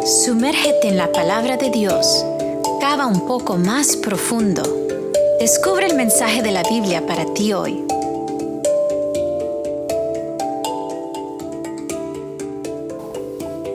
Sumérgete en la palabra de Dios. Cava un poco más profundo. Descubre el mensaje de la Biblia para ti hoy.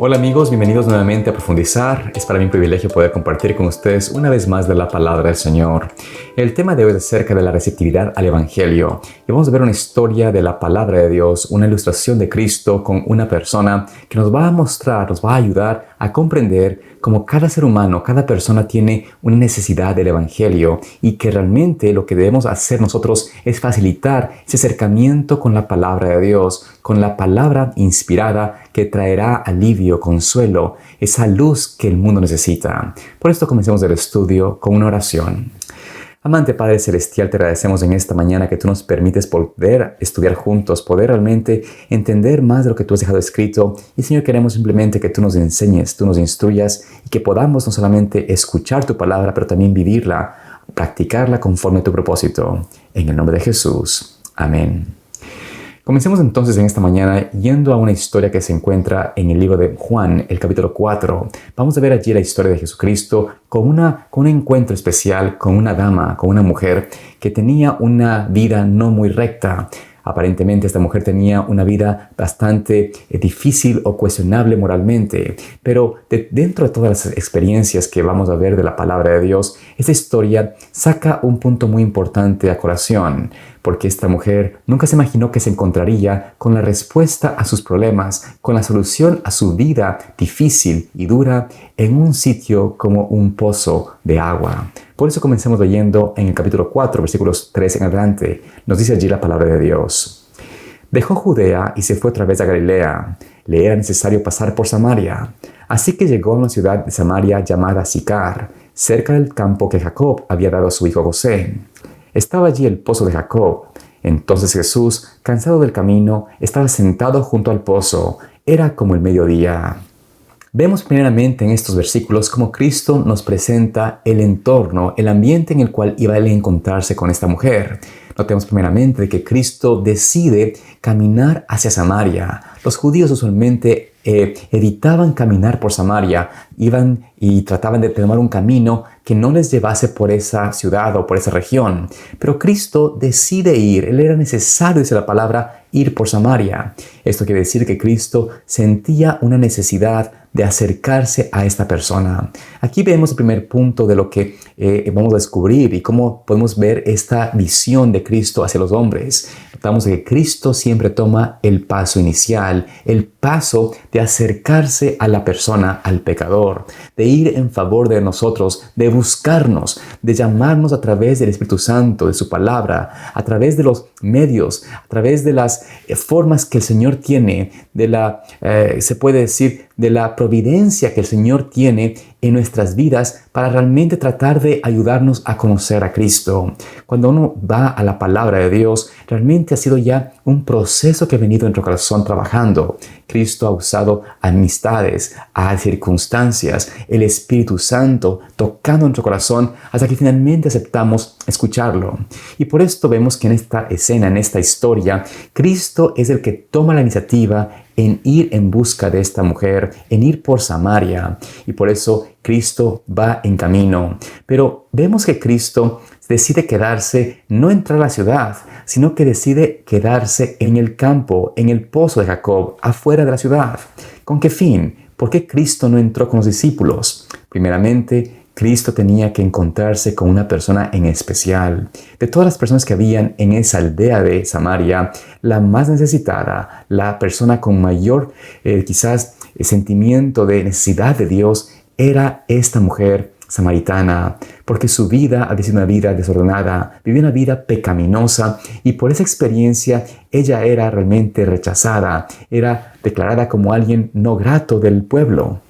Hola amigos, bienvenidos nuevamente a Profundizar. Es para mí un privilegio poder compartir con ustedes una vez más de la palabra del Señor. El tema de hoy es acerca de la receptividad al Evangelio. Y vamos a ver una historia de la palabra de Dios, una ilustración de Cristo con una persona que nos va a mostrar, nos va a ayudar a comprender cómo cada ser humano, cada persona tiene una necesidad del Evangelio y que realmente lo que debemos hacer nosotros es facilitar ese acercamiento con la palabra de Dios, con la palabra inspirada que traerá alivio, consuelo, esa luz que el mundo necesita. Por esto comencemos el estudio con una oración. Amante Padre Celestial, te agradecemos en esta mañana que tú nos permites poder estudiar juntos, poder realmente entender más de lo que tú has dejado escrito. Y Señor, queremos simplemente que tú nos enseñes, tú nos instruyas y que podamos no solamente escuchar tu palabra, pero también vivirla, practicarla conforme a tu propósito. En el nombre de Jesús. Amén. Comencemos entonces en esta mañana yendo a una historia que se encuentra en el libro de Juan, el capítulo 4. Vamos a ver allí la historia de Jesucristo con un encuentro especial con una dama, con una mujer que tenía una vida no muy recta. Aparentemente esta mujer tenía una vida bastante difícil o cuestionable moralmente, pero dentro de todas las experiencias que vamos a ver de la palabra de Dios, esta historia saca un punto muy importante a colación, porque esta mujer nunca se imaginó que se encontraría con la respuesta a sus problemas, con la solución a su vida difícil y dura en un sitio como un pozo de agua. Por eso comencemos leyendo en el capítulo 4, versículos 3 en adelante. Nos dice allí la palabra de Dios. Dejó Judea y se fue otra vez a Galilea. Le era necesario pasar por Samaria. Así que llegó a una ciudad de Samaria llamada Sicar, cerca del campo que Jacob había dado a su hijo José. Estaba allí el pozo de Jacob. Entonces Jesús, cansado del camino, estaba sentado junto al pozo. Era como el mediodía. Vemos primeramente en estos versículos cómo Cristo nos presenta el entorno, el ambiente en el cual iba a encontrarse con esta mujer. Notemos primeramente que Cristo decide caminar hacia Samaria. Los judíos usualmente evitaban caminar por Samaria, iban y trataban de tomar un camino que no les llevase por esa ciudad o por esa región. Pero Cristo decide ir, él era necesario, dice la palabra, ir por Samaria. Esto quiere decir que Cristo sentía una necesidad de acercarse a esta persona. Aquí vemos el primer punto de lo que vamos a descubrir y cómo podemos ver esta visión de Cristo hacia los hombres. Notamos que Cristo siempre toma el paso inicial, el paso de acercarse a la persona, al pecador, de ir en favor de nosotros, de buscarnos, de llamarnos a través del Espíritu Santo, de su palabra, a través de los medios, a través de las formas que el Señor tiene, se puede decir, de la providencia que el Señor tiene en nuestras vidas para realmente tratar de ayudarnos a conocer a Cristo. Cuando uno va a la palabra de Dios, realmente ha sido ya un proceso que ha venido en nuestro corazón trabajando. Cristo ha usado amistades, a circunstancias, el Espíritu Santo tocando nuestro corazón hasta que finalmente aceptamos escucharlo. Y por esto vemos que en esta escena, en esta historia, Cristo es el que toma la iniciativa en ir en busca de esta mujer, en ir por Samaria. Y por eso Cristo va en camino. Pero vemos que Cristo decide quedarse, no entrar a la ciudad, sino que decide quedarse en el campo, en el pozo de Jacob, afuera de la ciudad. ¿Con qué fin? ¿Por qué Cristo no entró con los discípulos? Primeramente, Cristo tenía que encontrarse con una persona en especial. De todas las personas que habían en esa aldea de Samaria, la más necesitada, la persona con mayor sentimiento de necesidad de Dios, era esta mujer samaritana, porque su vida había sido una vida desordenada, vivía una vida pecaminosa y por esa experiencia ella era realmente rechazada, era declarada como alguien no grato del pueblo.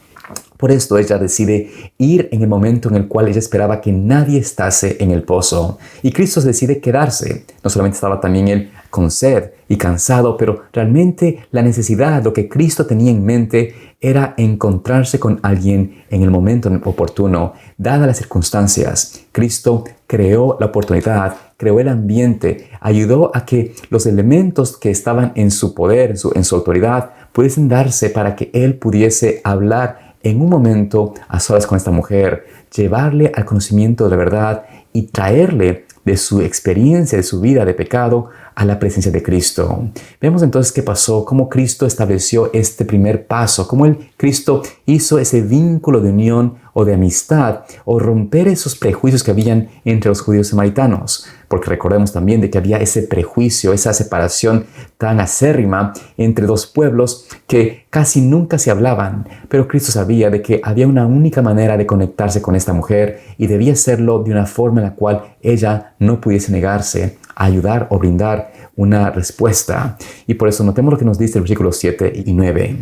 Por esto ella decide ir en el momento en el cual ella esperaba que nadie estase en el pozo. Y Cristo decide quedarse. No solamente estaba también él con sed y cansado, pero realmente la necesidad, lo que Cristo tenía en mente, era encontrarse con alguien en el momento oportuno, dadas las circunstancias. Cristo creó la oportunidad, creó el ambiente, ayudó a que los elementos que estaban en su poder, en su autoridad, pudiesen darse para que él pudiese hablar en un momento a solas con esta mujer, llevarle al conocimiento de la verdad y traerle de su experiencia, de su vida de pecado, a la presencia de Cristo. Vemos entonces qué pasó, cómo Cristo estableció este primer paso, cómo Cristo hizo ese vínculo de unión o de amistad o romper esos prejuicios que habían entre los judíos y samaritanos. Porque recordemos también de que había ese prejuicio, esa separación tan acérrima entre dos pueblos que casi nunca se hablaban. Pero Cristo sabía de que había una única manera de conectarse con esta mujer y debía hacerlo de una forma en la cual ella no pudiese negarse a ayudar o brindar una respuesta. Y por eso notemos lo que nos dice el versículo 7 y 9.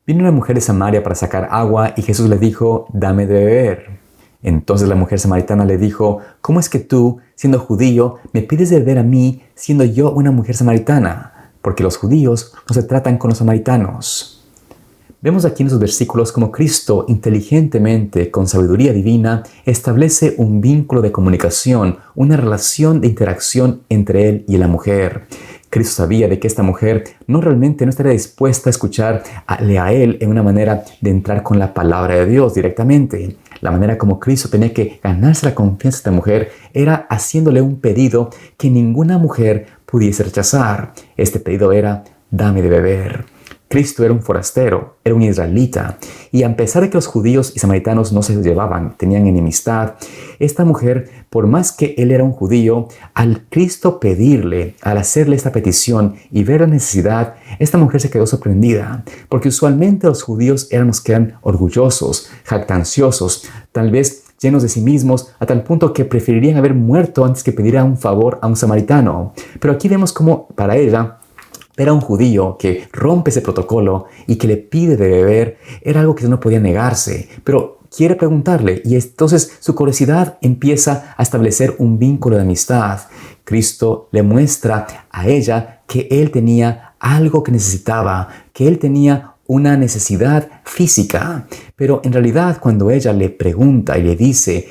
Vino una mujer de Samaria para sacar agua y Jesús le dijo, dame de beber. Entonces la mujer samaritana le dijo, ¿cómo es que tú, siendo judío, me pides de beber a mí, siendo yo una mujer samaritana? Porque los judíos no se tratan con los samaritanos. Vemos aquí en esos versículos cómo Cristo, inteligentemente, con sabiduría divina, establece un vínculo de comunicación, una relación de interacción entre él y la mujer. Cristo sabía de que esta mujer no estaría dispuesta a escucharle a él en una manera de entrar con la palabra de Dios directamente. La manera como Cristo tenía que ganarse la confianza de esta mujer era haciéndole un pedido que ninguna mujer pudiese rechazar. Este pedido era, dame de beber. Cristo era un forastero, era un israelita, y a pesar de que los judíos y samaritanos no se llevaban, tenían enemistad, esta mujer, por más que él era un judío, al Cristo pedirle, al hacerle esta petición y ver la necesidad, esta mujer se quedó sorprendida, porque usualmente los judíos eran los que eran orgullosos, jactanciosos, tal vez llenos de sí mismos, a tal punto que preferirían haber muerto antes que pedir un favor a un samaritano. Pero aquí vemos cómo para ella, era un judío que rompe ese protocolo y que le pide de beber, era algo que no podía negarse, pero quiere preguntarle y entonces su curiosidad empieza a establecer un vínculo de amistad. Cristo le muestra a ella que él tenía algo que necesitaba, que él tenía una necesidad física, pero en realidad cuando ella le pregunta y le dice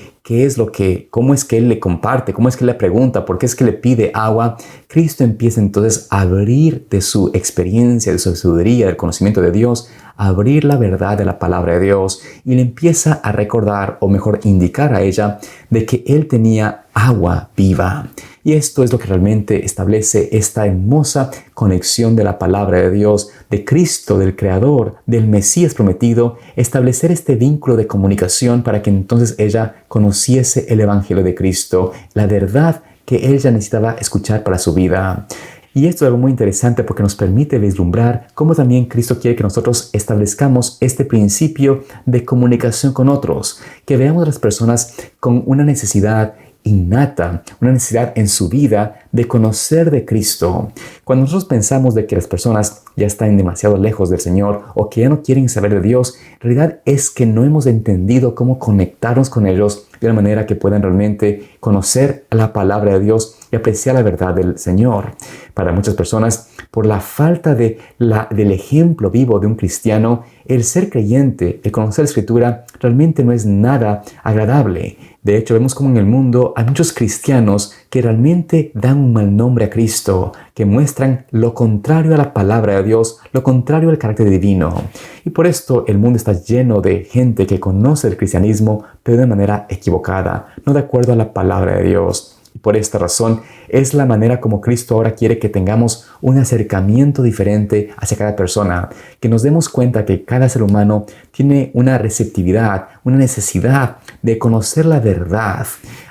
cómo es que él le comparte, cómo es que le pregunta, por qué es que le pide agua, Cristo empieza entonces a abrir de su experiencia, de su sabiduría, del conocimiento de Dios, a abrir la verdad de la palabra de Dios y le empieza a recordar, o mejor indicar a ella, de que él tenía agua viva. Y esto es lo que realmente establece esta hermosa conexión de la palabra de Dios, de Cristo, del Creador, del Mesías prometido, establecer este vínculo de comunicación para que entonces ella conociese el Evangelio de Cristo, la verdad que ella necesitaba escuchar para su vida. Y esto es algo muy interesante porque nos permite vislumbrar cómo también Cristo quiere que nosotros establezcamos este principio de comunicación con otros, que veamos a las personas con una necesidad innata, una necesidad en su vida de conocer de Cristo. Cuando nosotros pensamos de que las personas ya están demasiado lejos del Señor o que ya no quieren saber de Dios, en realidad es que no hemos entendido cómo conectarnos con ellos de una manera que puedan realmente conocer la palabra de Dios y apreciar la verdad del Señor. Para muchas personas, por la falta del ejemplo vivo de un cristiano, el ser creyente, el conocer la Escritura, realmente no es nada agradable. De hecho, vemos como en el mundo hay muchos cristianos que realmente dan un mal nombre a Cristo, que muestran lo contrario a la palabra de Dios, lo contrario al carácter divino. Y por esto el mundo está lleno de gente que conoce el cristianismo, pero de manera equivocada, no de acuerdo a la palabra de Dios. Y por esta razón es la manera como Cristo ahora quiere que tengamos un acercamiento diferente hacia cada persona, que nos demos cuenta que cada ser humano tiene una receptividad, una necesidad de conocer la verdad.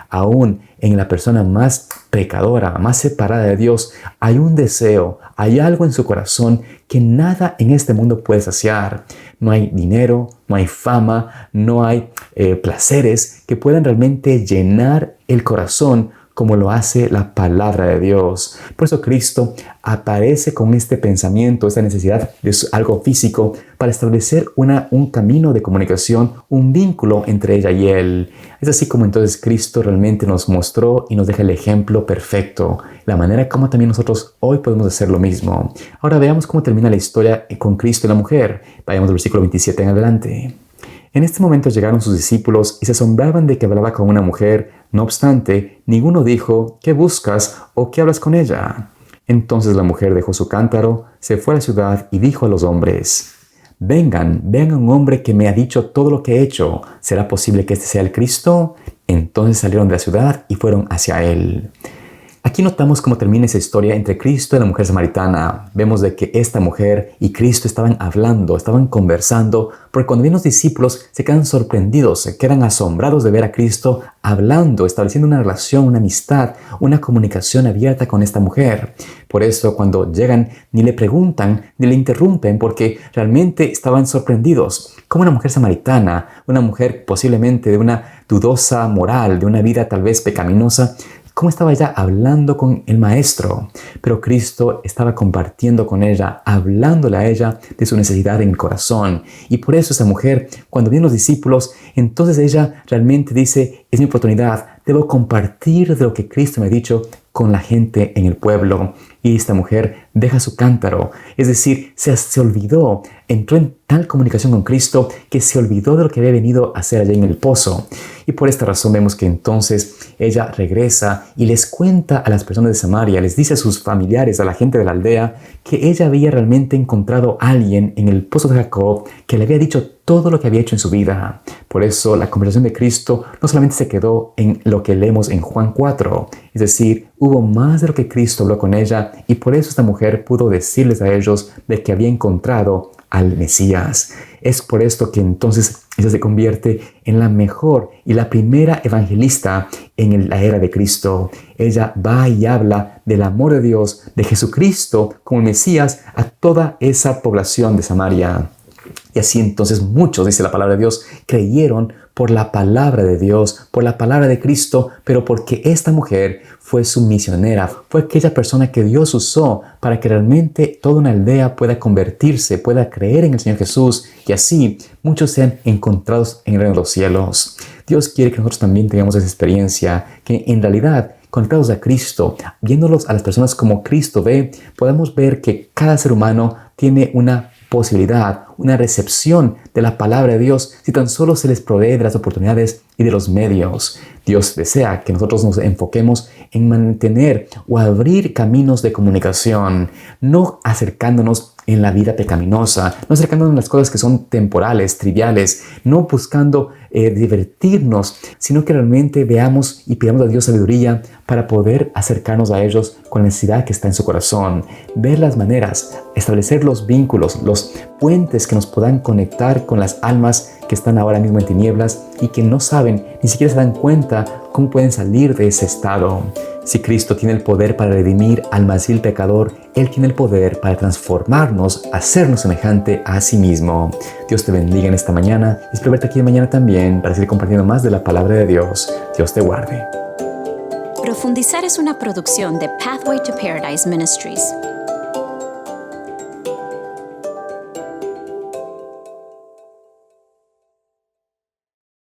Aún en la persona más pecadora, más separada de Dios, hay un deseo, hay algo en su corazón que nada en este mundo puede saciar. No hay dinero, no hay fama, no hay placeres que puedan realmente llenar el corazón como lo hace la palabra de Dios. Por eso Cristo aparece con este pensamiento, esta necesidad de algo físico para establecer un camino de comunicación, un vínculo entre ella y Él. Es así como entonces Cristo realmente nos mostró y nos deja el ejemplo perfecto, la manera como también nosotros hoy podemos hacer lo mismo. Ahora veamos cómo termina la historia con Cristo y la mujer. Vayamos al versículo 27 en adelante. En este momento llegaron sus discípulos y se asombraban de que hablaba con una mujer. No obstante, ninguno dijo, ¿qué buscas o qué hablas con ella? Entonces la mujer dejó su cántaro, se fue a la ciudad y dijo a los hombres, vean a un hombre que me ha dicho todo lo que he hecho. ¿Será posible que este sea el Cristo? Entonces salieron de la ciudad y fueron hacia él. Aquí notamos cómo termina esa historia entre Cristo y la mujer samaritana. Vemos de que esta mujer y Cristo estaban hablando, estaban conversando, porque cuando vienen los discípulos se quedan sorprendidos, se quedan asombrados de ver a Cristo hablando, estableciendo una relación, una amistad, una comunicación abierta con esta mujer. Por eso cuando llegan ni le preguntan ni le interrumpen, porque realmente estaban sorprendidos. Como una mujer samaritana, una mujer posiblemente de una dudosa moral, de una vida tal vez pecaminosa, cómo estaba ella hablando con el maestro, pero Cristo estaba compartiendo con ella, hablándole a ella de su necesidad en el corazón. Y por eso esa mujer, cuando vienen los discípulos, entonces ella realmente dice, es mi oportunidad, debo compartir de lo que Cristo me ha dicho con la gente en el pueblo. Y esta mujer deja su cántaro, es decir, se olvidó, entró en tal comunicación con Cristo que se olvidó de lo que había venido a hacer allá en el pozo. Y por esta razón vemos que entonces ella regresa y les cuenta a las personas de Samaria, les dice a sus familiares, a la gente de la aldea, que ella había realmente encontrado a alguien en el pozo de Jacob que le había dicho todo lo que había hecho en su vida. Por eso la conversación de Cristo no solamente se quedó en lo que leemos en Juan 4, es decir, hubo más de lo que Cristo habló con ella y por eso esta mujer pudo decirles a ellos de que había encontrado al Mesías. Es por esto que entonces ella se convierte en la mejor y la primera evangelista en la era de Cristo. Ella va y habla del amor de Dios, de Jesucristo como el Mesías a toda esa población de Samaria. Y así entonces muchos, dice la palabra de Dios, creyeron por la palabra de Dios, por la palabra de Cristo, pero porque esta mujer fue su misionera, fue aquella persona que Dios usó para que realmente toda una aldea pueda convertirse, pueda creer en el Señor Jesús y así muchos sean encontrados en el reino de los cielos. Dios quiere que nosotros también tengamos esa experiencia, que en realidad conectados a Cristo, viéndolos a las personas como Cristo ve, podamos ver que cada ser humano tiene una posibilidad, una recepción de la palabra de Dios si tan solo se les provee de las oportunidades y de los medios. Dios desea que nosotros nos enfoquemos en mantener o abrir caminos de comunicación, no acercándonos en la vida pecaminosa, no acercándonos a las cosas que son temporales, triviales, no buscando divertirnos, sino que realmente veamos y pidamos a Dios sabiduría para poder acercarnos a ellos con la necesidad que está en su corazón, ver las maneras, establecer los vínculos, los puentes que nos puedan conectar con las almas que están ahora mismo en tinieblas y que no saben, ni siquiera se dan cuenta cómo pueden salir de ese estado. Si Cristo tiene el poder para redimir al más vil pecador, Él tiene el poder para transformarnos, hacernos semejante a sí mismo. Dios te bendiga en esta mañana y espero verte aquí mañana también para seguir compartiendo más de la palabra de Dios. Dios te guarde. Profundizar es una producción de Pathway to Paradise Ministries.